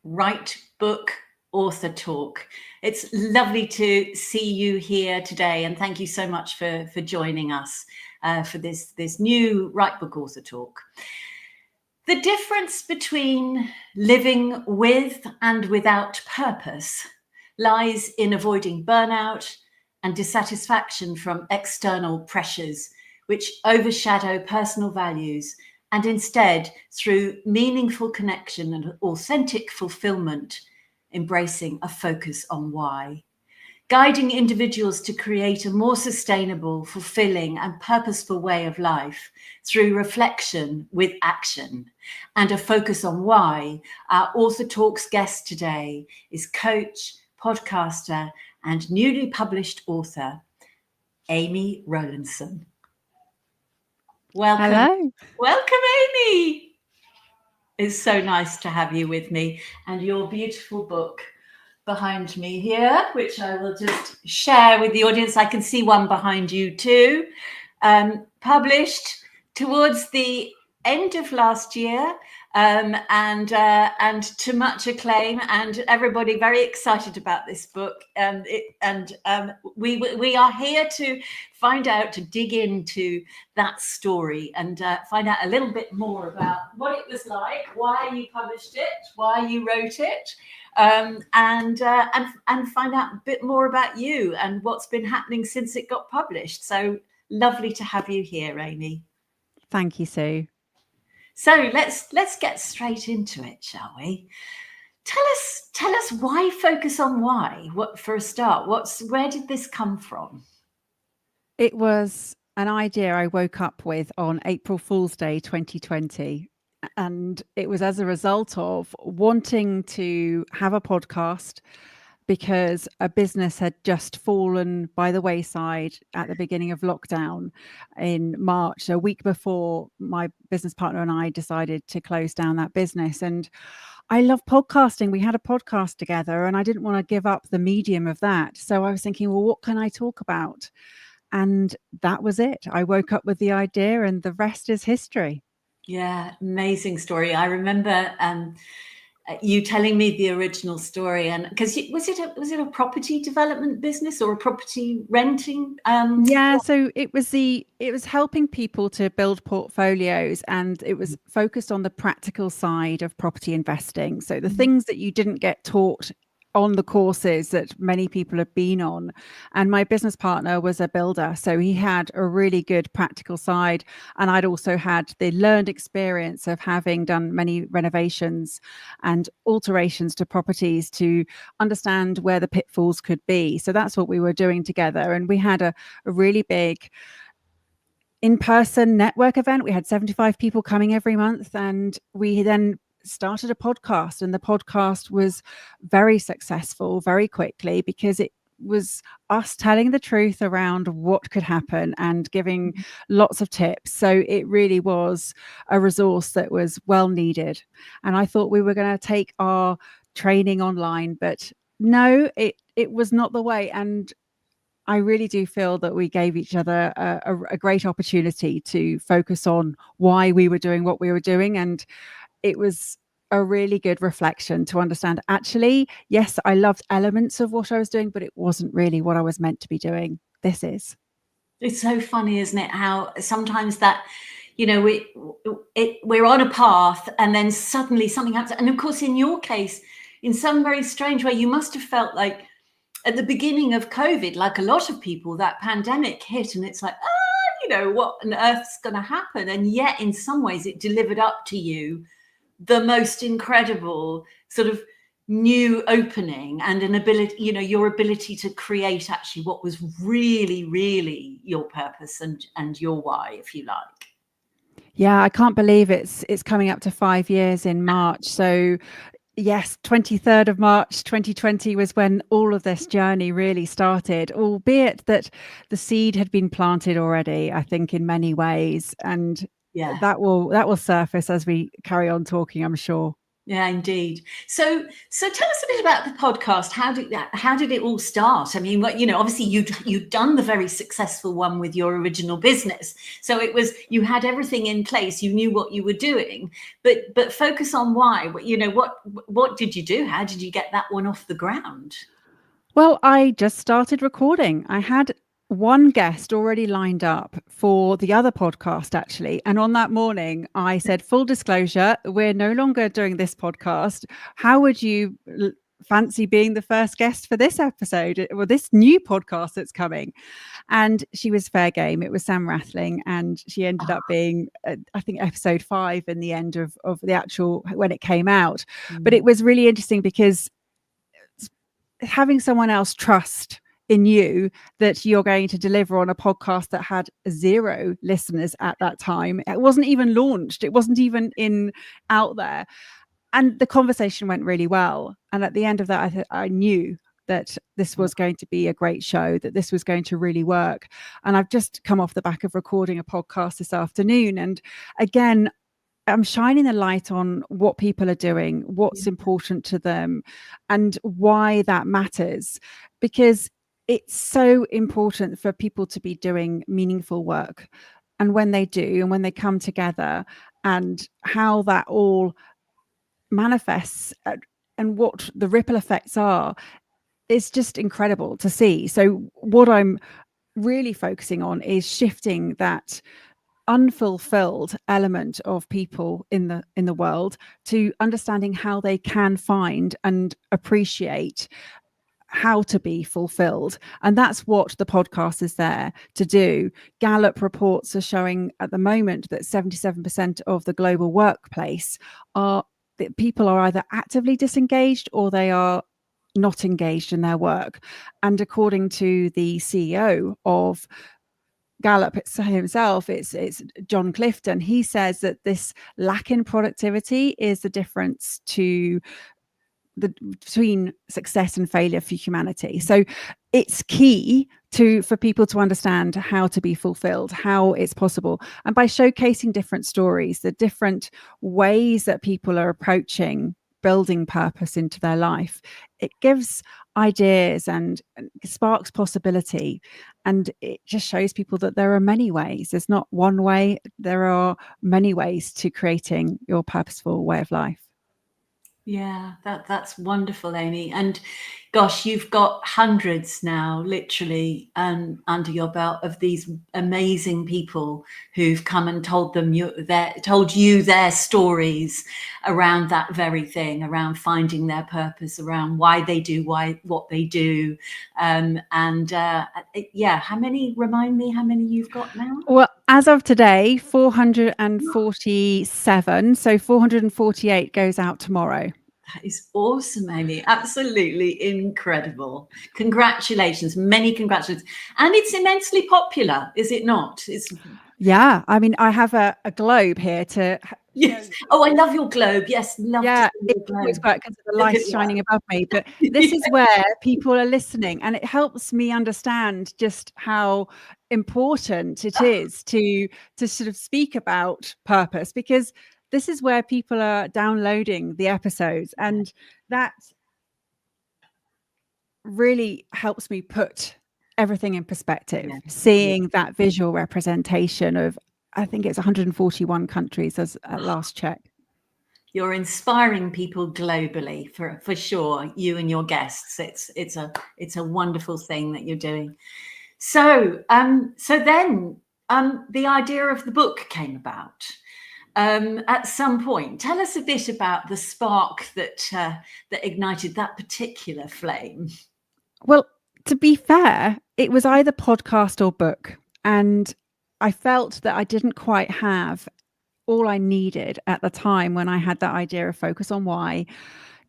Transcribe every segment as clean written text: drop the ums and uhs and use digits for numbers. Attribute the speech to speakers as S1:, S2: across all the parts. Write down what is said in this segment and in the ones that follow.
S1: Write Book Author Talk. It's lovely to see you here today, and thank you so much for joining us for this new Write Book Author Talk. The difference between living with and without purpose lies in avoiding burnout and dissatisfaction from external pressures which overshadow personal values, and instead, through meaningful connection and authentic fulfillment, embracing a focus on why. Guiding individuals to create a more sustainable, fulfilling, and purposeful way of life through reflection with action and a focus on why, our Author Talks guest today is coach, podcaster, and newly published author, Amy Rowlinson. Welcome.
S2: Hello.
S1: Welcome, Amy. It's so nice to have you with me, and your beautiful book behind me here, which I will just share with the audience. I can see one behind you too. Published towards the end of last year, and to much acclaim, and everybody very excited about this book. We are here to find out, to dig into that story and find out a little bit more about what it was like, why you published it, why you wrote it, and find out a bit more about you and what's been happening since it got published. So lovely to have you here, Amy.
S2: Thank you, Sue.
S1: So let's get straight into it, shall we? Tell us why focus on why? What, for a start, where did this come from?
S2: It was an idea I woke up with on April Fool's Day 2020. And it was as a result of wanting to have a podcast because a business had just fallen by the wayside at the beginning of lockdown in March, a week before my business partner and I decided to close down that business. And I love podcasting. We had a podcast together and I didn't want to give up the medium of that. So I was thinking, well, what can I talk about? And that was it. I woke up with the idea and the rest is history.
S1: Yeah, amazing story. I remember you telling me the original story, and because was it a property development business or a property renting?
S2: Yeah, so it was helping people to build portfolios, and it was focused on the practical side of property investing. So the things that you didn't get taught on the courses that many people have been on. And my business partner was a builder, so he had a really good practical side. And I'd also had the learned experience of having done many renovations and alterations to properties to understand where the pitfalls could be. So that's what we were doing together. And we had a really big in-person network event. We had 75 people coming every month, and we then started a podcast, and the podcast was very successful very quickly because it was us telling the truth around what could happen and giving lots of tips. So it really was a resource that was well needed. And I thought we were going to take our training online, but no, it was not the way. And I really do feel that we gave each other a great opportunity to focus on why we were doing what we were doing. And it was a really good reflection to understand, actually, yes, I loved elements of what I was doing, but it wasn't really what I was meant to be doing. This is.
S1: It's so funny, isn't it? How sometimes that, we're on a path and then suddenly something happens. And of course, in your case, in some very strange way, you must have felt like at the beginning of COVID, like a lot of people, that pandemic hit and it's like, what on earth's going to happen? And yet in some ways it delivered up to you the most incredible sort of new opening and an ability, your ability to create actually what was really, really your purpose and your why, if you like.
S2: Yeah, I can't believe it's coming up to 5 years in March. So yes, 23rd of March 2020 was when all of this journey really started, albeit that the seed had been planted already, I think, in many ways. And that will surface as we carry on talking, I'm sure.
S1: Yeah, indeed. So tell us a bit about the podcast. How did it all start? I mean, obviously you'd done the very successful one with your original business, so it was, you had everything in place, you knew what you were doing, but focus on why. What did you do? How did you get that one off the ground?
S2: Well, I just started recording. I had one guest already lined up for the other podcast, actually. And on that morning, I said, full disclosure, we're no longer doing this podcast. How would you fancy being the first guest for this episode, or this new podcast that's coming? And she was fair game. It was Sam Rathling, and she ended up being, I think, episode 5 in the end of the actual, when it came out. But it was really interesting because having someone else trust in you that you're going to deliver on a podcast that had 0 listeners at that time. It wasn't even launched. It wasn't even out there. And the conversation went really well. And at the end of that, I knew that this was going to be a great show, that this was going to really work. And I've just come off the back of recording a podcast this afternoon. And again, I'm shining the light on what people are doing, what's important to them, and why that matters, because it's so important for people to be doing meaningful work. And when they do, and when they come together, and how that all manifests and what the ripple effects are, it's just incredible to see. So what I'm really focusing on is shifting that unfulfilled element of people in the world to understanding how they can find and appreciate how to be fulfilled. And that's what the podcast is there to do. Gallup reports are showing at the moment that 77% of the global workplace that people are either actively disengaged or they are not engaged in their work. And according to the CEO of Gallup himself, it's John Clifton. He says that this lack in productivity is the difference between success and failure for humanity. So it's key for people to understand how to be fulfilled, how it's possible. And by showcasing different stories, the different ways that people are approaching building purpose into their life, it gives ideas and sparks possibility. And it just shows people that there are many ways. There's not one way. There are many ways to creating your purposeful way of life.
S1: Yeah, that's wonderful, Amy. And gosh, you've got hundreds now, literally, under your belt of these amazing people who've come and told you their stories around that very thing, around finding their purpose, around why they do what they do. Remind me how many you've got now?
S2: Well, as of today, 447. So 448 goes out tomorrow.
S1: That is awesome, Amy. Absolutely incredible. Congratulations. Many congratulations. And it's immensely popular, is it not?
S2: Yeah. I mean, I have a globe here to...
S1: Yes. Oh, I love your globe. Yes. Love
S2: yeah,
S1: to see your globe.
S2: It's quite because of the light shining above me. But this is where people are listening. And it helps me understand just how important it is to sort of speak about purpose, because this is where people are downloading the episodes, and that really helps me put everything in perspective, seeing that visual representation of, I think it's 141 countries as at last check.
S1: You're inspiring people globally for sure, you and your guests. It's a wonderful thing that you're doing. So then the idea of the book came about. At some point, tell us a bit about the spark that ignited that particular flame.
S2: Well, to be fair, it was either podcast or book, and I felt that I didn't quite have all I needed at the time when I had that idea of focus on why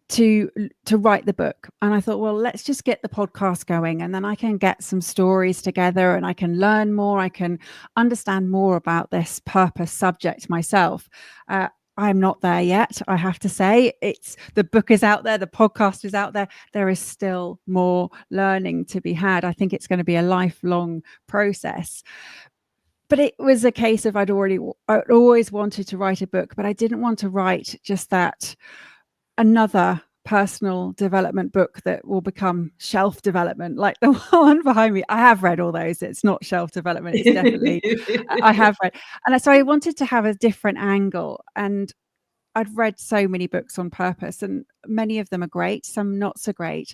S2: to write the book. And I thought, well, let's just get the podcast going, and then I can get some stories together and I can learn more. I can understand more about this purpose subject myself. I'm not there yet, I have to say. The book is out there, the podcast is out there. There is still more learning to be had. I think it's going to be a lifelong process. But it was a case of I'd always wanted to write a book, but I didn't want to write just that another personal development book that will become shelf development, like the one behind me. I have read all those. It's not shelf development. It's definitely, I have read. And so I wanted to have a different angle. And I'd read so many books on purpose, and many of them are great, some not so great.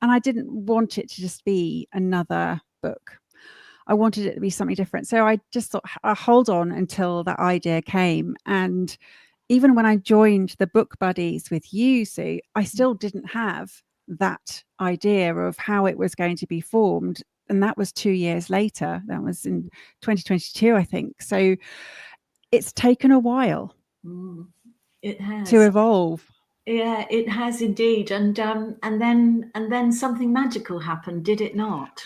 S2: And I didn't want it to just be another book. I wanted it to be something different. So I just thought, I'll hold on until that idea came. And even when I joined the book buddies with you, Sue, I still didn't have that idea of how it was going to be formed. And that was 2 years later. That was in 2022, I think. So it's taken a while.
S1: It has.
S2: To evolve.
S1: Yeah, it has indeed. And then something magical happened, did it not?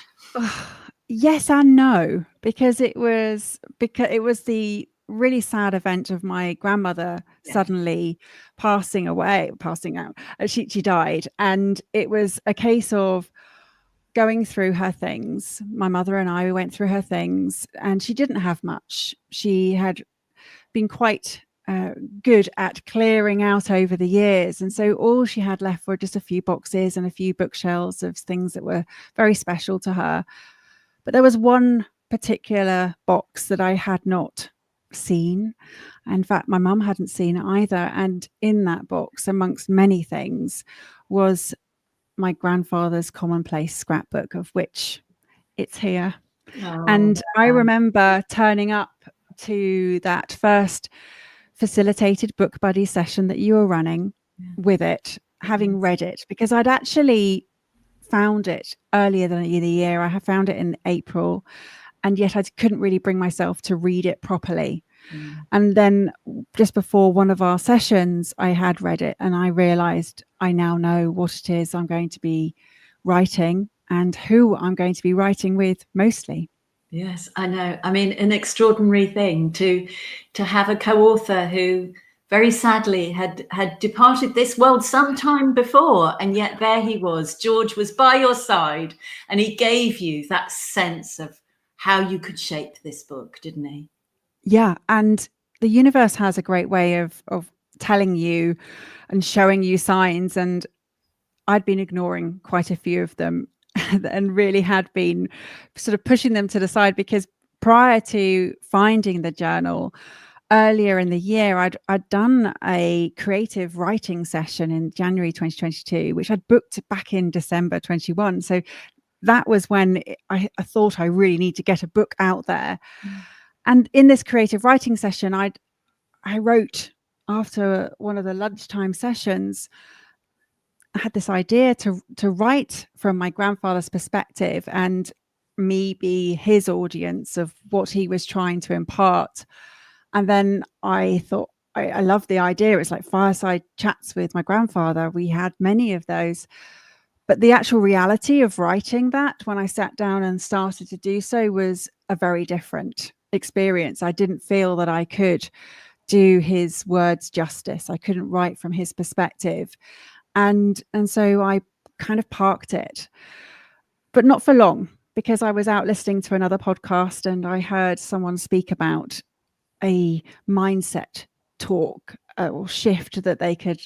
S2: Yes and no, because it was the really sad event of my grandmother suddenly passing out. She died, and it was a case of going through her things. My mother and I went through her things, and she didn't have much. She had been quite good at clearing out over the years, and so all she had left were just a few boxes and a few bookshelves of things that were very special to her. But there was one particular box that I had not seen. In fact, my mum hadn't seen it either. And in that box, amongst many things, was my grandfather's commonplace scrapbook, of which it's here. And I remember turning up to that first facilitated book buddy session that you were running with it, having read it, because I'd actually found it earlier than the year. I have found it in April, and yet I couldn't really bring myself to read it properly. And then just before one of our sessions, I had read it, and I realized I now know what it is I'm going to be writing and who I'm going to be writing with mostly.
S1: Yes, I know. I mean, an extraordinary thing to have a co-author who very sadly had departed this world some time before, and yet there he was. George was by your side, and he gave you that sense of how you could shape this book, didn't he?
S2: Yeah, and the universe has a great way of telling you and showing you signs, and I'd been ignoring quite a few of them and really had been sort of pushing them to the side, because prior to finding the journal earlier in the year, I'd done a creative writing session in January 2022, which I'd booked back in December 21. So that was when I thought I really need to get a book out there. And in this creative writing session, I wrote, after one of the lunchtime sessions, I had this idea to write from my grandfather's perspective and me be his audience of what he was trying to impart. And then I thought, I love the idea. It's like fireside chats with my grandfather. We had many of those. But the actual reality of writing that, when I sat down and started to do so, was a very different experience. I didn't feel that I could do his words justice. I couldn't write from his perspective. And so I kind of parked it, but not for long, because I was out listening to another podcast and I heard someone speak about a mindset talk or shift that they could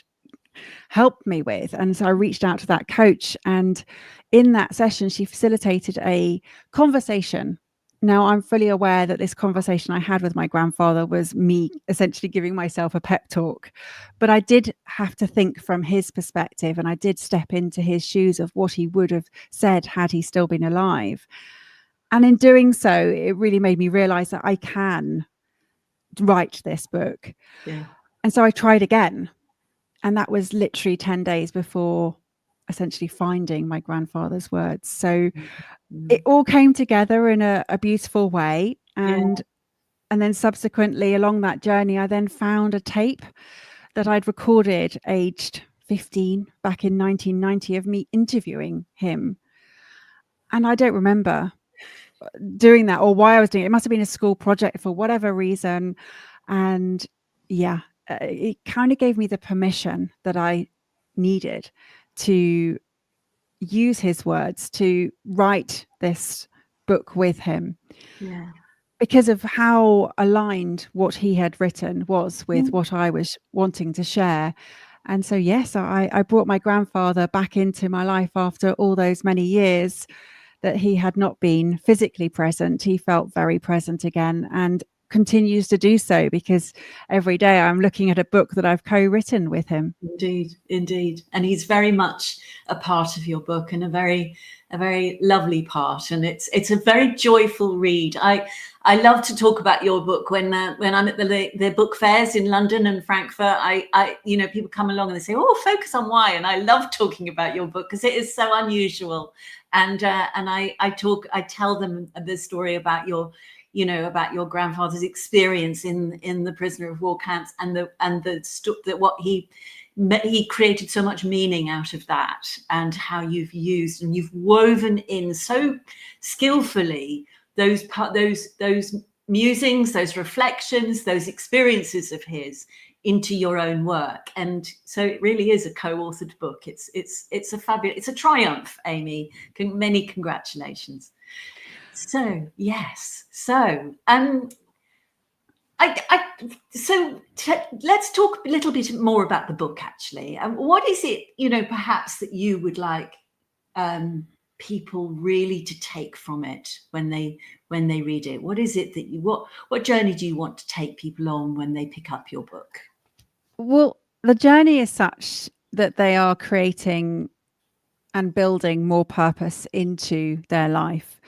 S2: help me with. And so I reached out to that coach, and in that session, she facilitated a conversation. Now, I'm fully aware that this conversation I had with my grandfather was me essentially giving myself a pep talk, but I did have to think from his perspective, and I did step into his shoes of what he would have said had he still been alive. And in doing so, it really made me realize that I can write this book.
S1: Yeah.
S2: And so I tried again. And that was literally 10 days before essentially finding my grandfather's words. So it all came together in a beautiful way. And then subsequently along that journey, I then found a tape that I'd recorded aged 15 back in 1990 of me interviewing him. And I don't remember doing that or why I was doing it. It must have been a school project for whatever reason. And it kind of gave me the permission that I needed to use his words to write this book with him.
S1: Yeah.
S2: Because of how aligned what he had written was with what I was wanting to share. And so, yes, I brought my grandfather back into my life after all those many years that he had not been physically present. He felt very present again, and continues to do so, because every day I'm looking at a book that I've co-written with him.
S1: Indeed. And he's very much a part of your book, and a very lovely part. And it's a very joyful read. I love to talk about your book when I'm at the book fairs in London and Frankfurt. I people come along and they say, "Oh, focus on why," and I love talking about your book because it is so unusual. And I tell them the story about about your grandfather's experience in the prisoner of war camps, and that what he created so much meaning out of that, and how you've used and you've woven in so skillfully those musings, those reflections, those experiences of his into your own work. And so it really is a co-authored book. It's a fabulous, it's a triumph, Amy. Many congratulations. So yes, so let's talk a little bit more about the book, actually. What is it, perhaps that you would like people really to take from it when they read it? What is it that what journey do you want to take people on when they pick up your book?
S2: Well, the journey is such that they are creating and building more purpose into their life.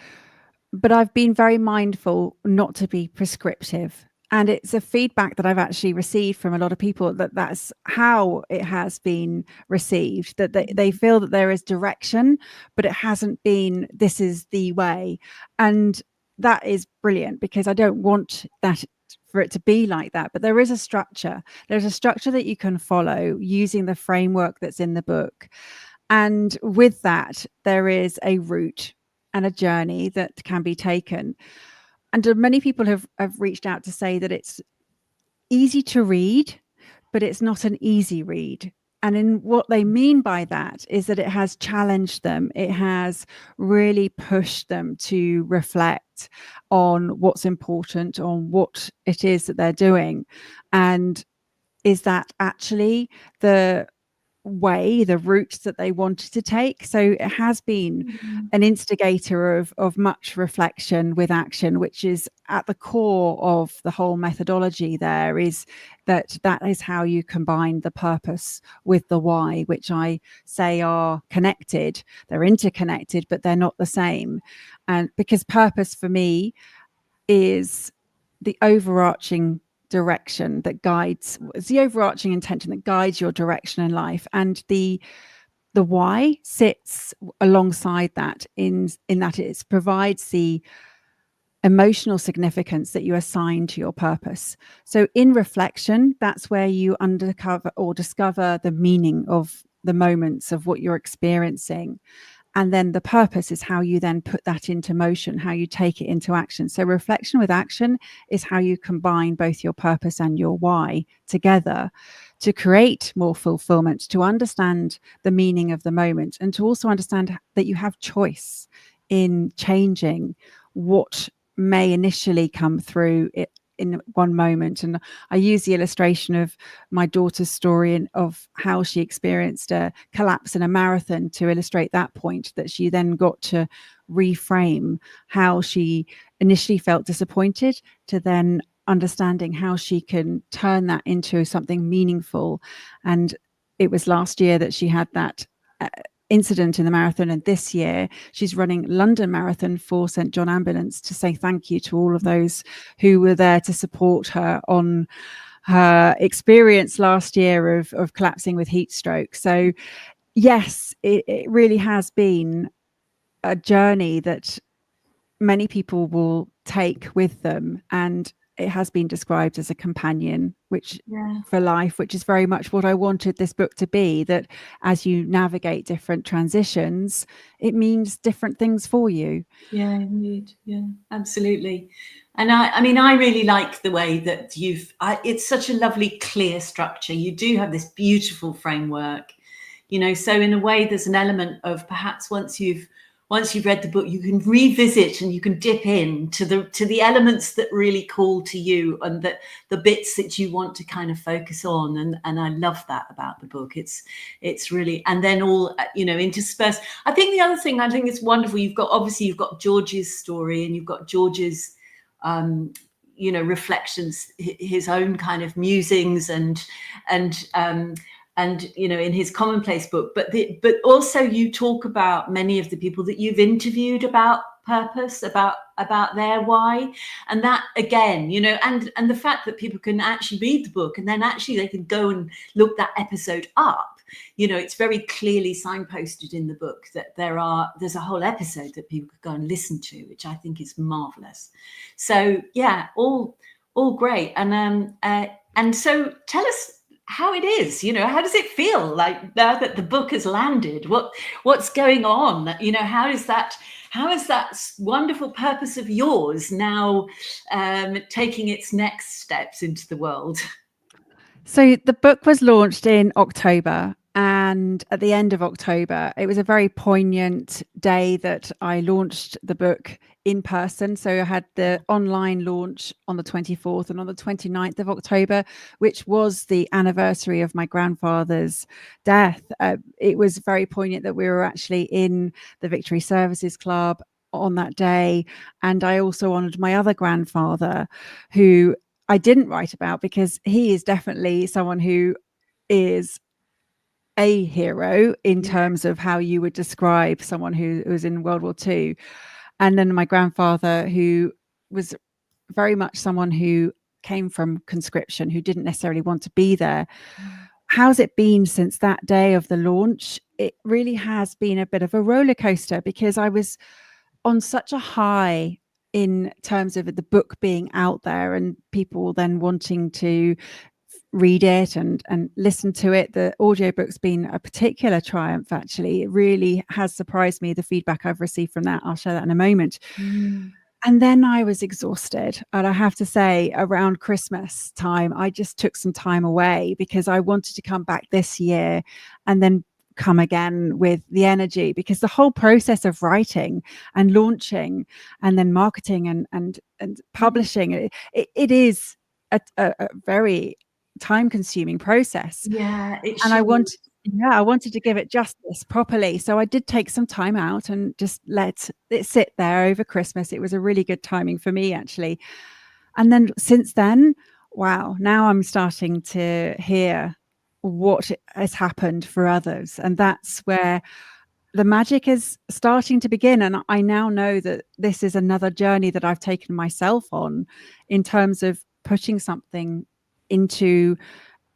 S2: But I've been very mindful not to be prescriptive. And it's a feedback that I've actually received from a lot of people, that's how it has been received, that they feel that there is direction, but it hasn't been, this is the way. And that is brilliant, because I don't want that for it to be like that. But there is a structure. There's a structure that you can follow using the framework that's in the book. And with that, there is a route and a journey that can be taken. And many people have reached out to say that it's easy to read, but it's not an easy read. And in what they mean by that is that it has challenged them. It has really pushed them to reflect on what's important, on what it is that they're doing. And is that actually the route that they wanted to take? So it has been an instigator of much reflection with action, which is at the core of the whole methodology. There is that is how you combine the purpose with the why, which I say are connected. They're interconnected, but they're not the same. And because purpose for me is the overarching direction that guides, it's the overarching intention that guides your direction in life, and the why sits alongside that in that it provides the emotional significance that you assign to your purpose. So in reflection, that's where you uncover or discover the meaning of the moments of what you're experiencing. And then the purpose is how you then put that into motion, how you take it into action. So reflection with action is how you combine both your purpose and your why together to create more fulfillment, to understand the meaning of the moment, and to also understand that you have choice in changing what may initially come through it in one moment. And I use the illustration of my daughter's story and of how she experienced a collapse in a marathon to illustrate that point, that she then got to reframe how she initially felt disappointed, to then understanding how she can turn that into something meaningful. And it was last year that she had that incident in the marathon, and this year she's running London Marathon for St John Ambulance to say thank you to all of those who were there to support her on her experience last year of collapsing with heat stroke. So yes, it really has been a journey that many people will take with them, and it has been described as a companion for life, which is very much what I wanted this book to be, that as you navigate different transitions, it means different things for you.
S1: Yeah, indeed. Yeah, absolutely. And I really like the way that it's such a lovely, clear structure. You do have this beautiful framework, so in a way there's an element of perhaps once you've once you've read the book, you can revisit and you can dip in to the elements that really call to you, and the bits that you want to kind of focus on. And I love that about the book. It's really, and then all, interspersed. I think the other thing I think is wonderful, you've got George's story, and you've got George's reflections, his own kind of musings, and in his commonplace book, but also you talk about many of the people that you've interviewed about purpose, about their why, and that again, and the fact that people can actually read the book and then actually they can go and look that episode up. It's very clearly signposted in the book that there's a whole episode that people could go and listen to, which I think is marvelous. So yeah, all great. And so tell us how it is, how does it feel like now that the book has landed? What's going on? How is that wonderful purpose of yours now taking its next steps into the world?
S2: So the book was launched in October, and at the end of October, it was a very poignant day that I launched the book in person. So I had the online launch on the 24th, and on the 29th of October, which was the anniversary of my grandfather's death. It was very poignant that we were actually in the Victory Services Club on that day. And I also honoured my other grandfather, who I didn't write about because he is definitely someone who is a hero in terms of how you would describe someone who was in World War II. And then my grandfather, who was very much someone who came from conscription, who didn't necessarily want to be there. How's it been since that day of the launch? It really has been a bit of a roller coaster, because I was on such a high in terms of the book being out there and people then wanting to read it and listen to it. The audiobook's been a particular triumph, actually. It really has surprised me, the feedback I've received from that. I'll share that in a moment. And then I was exhausted. And I have to say, around Christmas time, I just took some time away because I wanted to come back this year and then come again with the energy, because the whole process of writing and launching and then marketing and publishing, it is a very time-consuming process.
S1: Yeah,
S2: and I wanted to give it justice properly. So I did take some time out and just let it sit there over Christmas. It was a really good timing for me, actually. And then since then, wow, now I'm starting to hear what has happened for others. And that's where the magic is starting to begin. And I now know that this is another journey that I've taken myself on, in terms of putting something into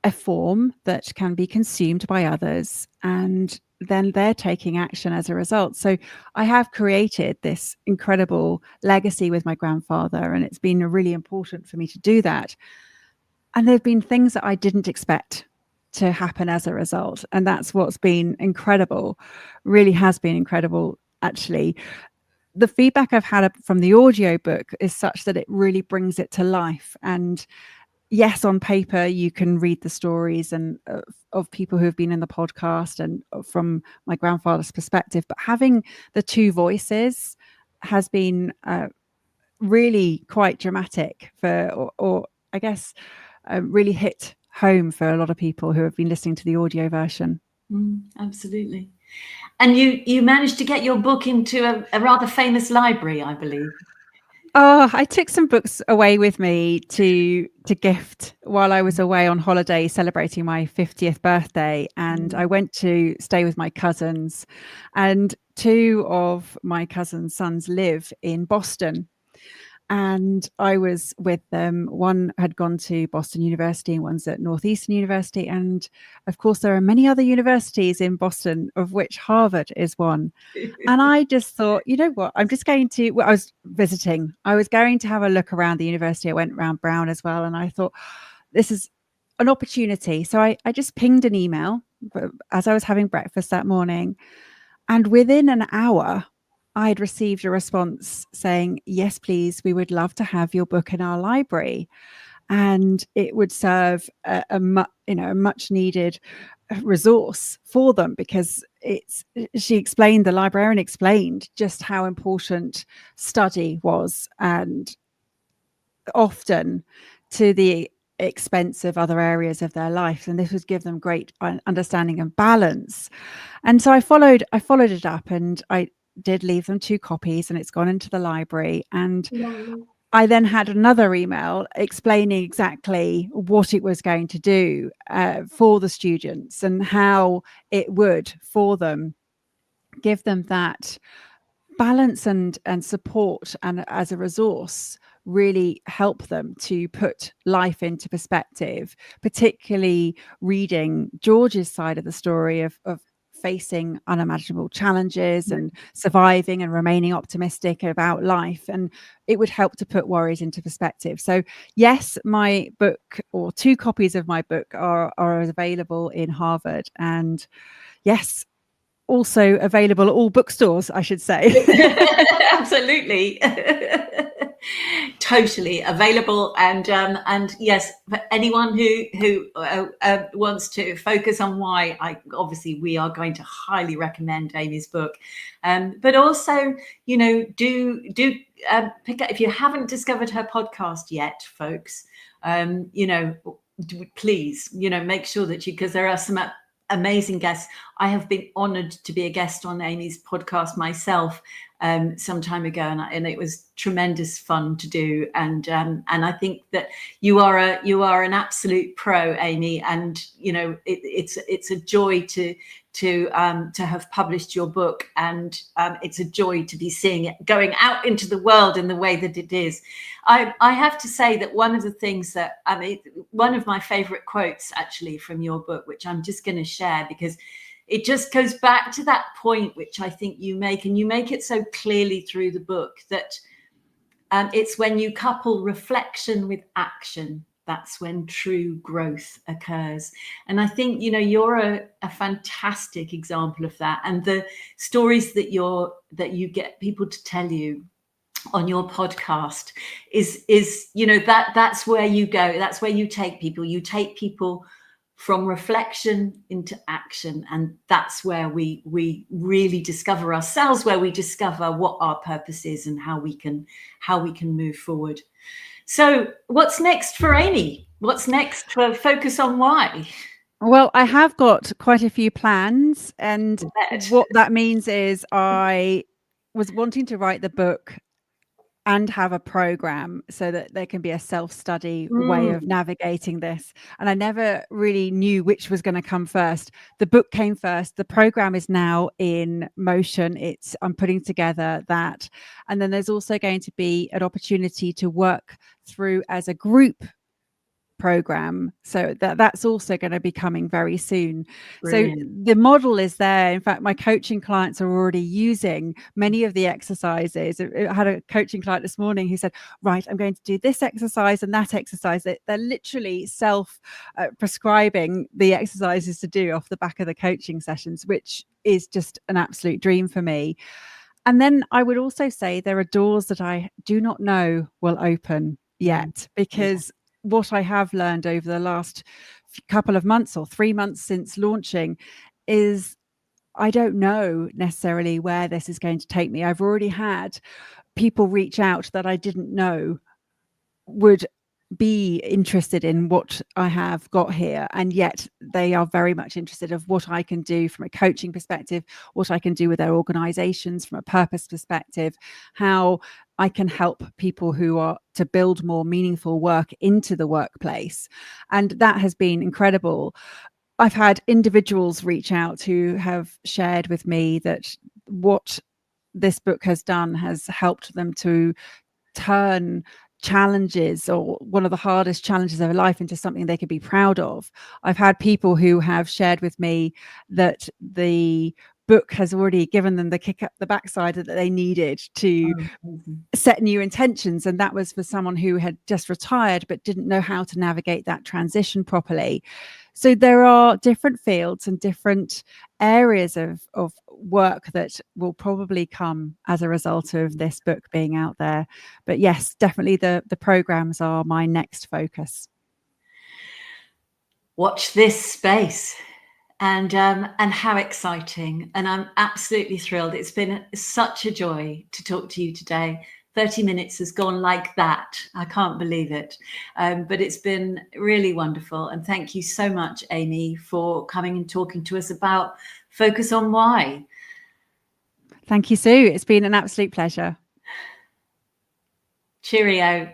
S2: a form that can be consumed by others, and then they're taking action as a result. So I have created this incredible legacy with my grandfather, and it's been really important for me to do that. And there have been things that I didn't expect to happen as a result. And that's what's been incredible, really has been incredible, actually. The feedback I've had from the audiobook is such that it really brings it to life. And yes, on paper, you can read the stories and of people who have been in the podcast and from my grandfather's perspective, but having the two voices has been really quite dramatic or I guess really hit home for a lot of people who have been listening to the audio version.
S1: Absolutely. And you managed to get your book into a rather famous library, I believe.
S2: Oh, I took some books away with me to gift while I was away on holiday celebrating my 50th birthday. And I went to stay with my cousins, and two of my cousins' sons live in Boston. And I was with them. One had gone to Boston University and one's at Northeastern University. And of course, there are many other universities in Boston, of which Harvard is one. And I just thought, you know what, I'm just going to, I was visiting. I was going to have a look around the university. I went around Brown as well. And I thought, this is an opportunity. So I just pinged an email as I was having breakfast that morning. And within an hour, I had received a response saying, yes, please, we would love to have your book in our library. and it would serve a much needed resource for them, because the librarian explained just how important study was, and often to the expense of other areas of their life, and this would give them great understanding and balance. And so I followed it up, and I did leave them 2 copies, and it's gone into the library. And I then had another email explaining exactly what it was going to do for the students, and how it would, for them, give them that balance and support, and as a resource, really help them to put life into perspective, particularly reading George's side of the story of facing unimaginable challenges and surviving and remaining optimistic about life. And it would help to put worries into perspective. So yes, my book, or 2 copies of my book, are available in Harvard, and yes, also available at all bookstores, I should say.
S1: Absolutely. Totally available. And yes, for anyone who wants to focus on why, obviously we are going to highly recommend Amy's book. But also, do pick up, if you haven't discovered her podcast yet, folks, please, make sure that because there are some amazing guests. I have been honored to be a guest on Amy's podcast myself some time ago, and it was tremendous fun to do. And I think that you are an absolute pro, Amy, and it's a joy to have published your book, and it's a joy to be seeing it going out into the world in the way that it is. I have to say that one of the things that, one of my favorite quotes actually from your book, which I'm just going to share because it just goes back to that point which I think you make, and you make it so clearly through the book, that it's when you couple reflection with action, that's when true growth occurs. And I think, you're a fantastic example of that. And the stories that you get people to tell you on your podcast is that's where you go. That's where you take people from reflection into action. And that's where we really discover ourselves, where we discover what our purpose is and how we can move forward. So what's next for Amy? What's next for Focus on Why?
S2: Well, I have got quite a few plans, and what that means is I was wanting to write the book and have a program so that there can be a self-study way of navigating this. And I never really knew which was going to come first. The book came first. The program is now in motion. I'm putting together that. And then there's also going to be an opportunity to work through as a group program, so that's also going to be coming very soon. Brilliant. So the model is there. In fact, my coaching clients are already using many of the exercises. I had a coaching client this morning who said, right, I'm going to do this exercise and that exercise. They're literally self-prescribing the exercises to do off the back of the coaching sessions, which is just an absolute dream for me. And then I would also say there are doors that I do not know will open yet, because what I have learned over the last couple of months or 3 months since launching is I don't know necessarily where this is going to take me. I've already had people reach out that I didn't know would be interested in what I have got here, and yet they are very much interested of what I can do from a coaching perspective, what I can do with their organizations from a purpose perspective, how I can help people who are to build more meaningful work into the workplace. And that has been incredible. I've had individuals reach out who have shared with me that what this book has done has helped them to turn challenges, or one of the hardest challenges of their life, into something they could be proud of. I've had people who have shared with me that the book has already given them the kick up the backside that they needed to set new intentions. And that was for someone who had just retired but didn't know how to navigate that transition properly. So there are different fields and different areas of work that will probably come as a result of this book being out there. But yes, definitely the programs are my next focus.
S1: Watch this space. And how exciting. And I'm absolutely thrilled. It's been such a joy to talk to you today. 30 minutes has gone like that. I can't believe it. But it's been really wonderful. And thank you so much, Amy, for coming and talking to us about Focus on Why.
S2: Thank you, Sue. It's been an absolute pleasure.
S1: Cheerio.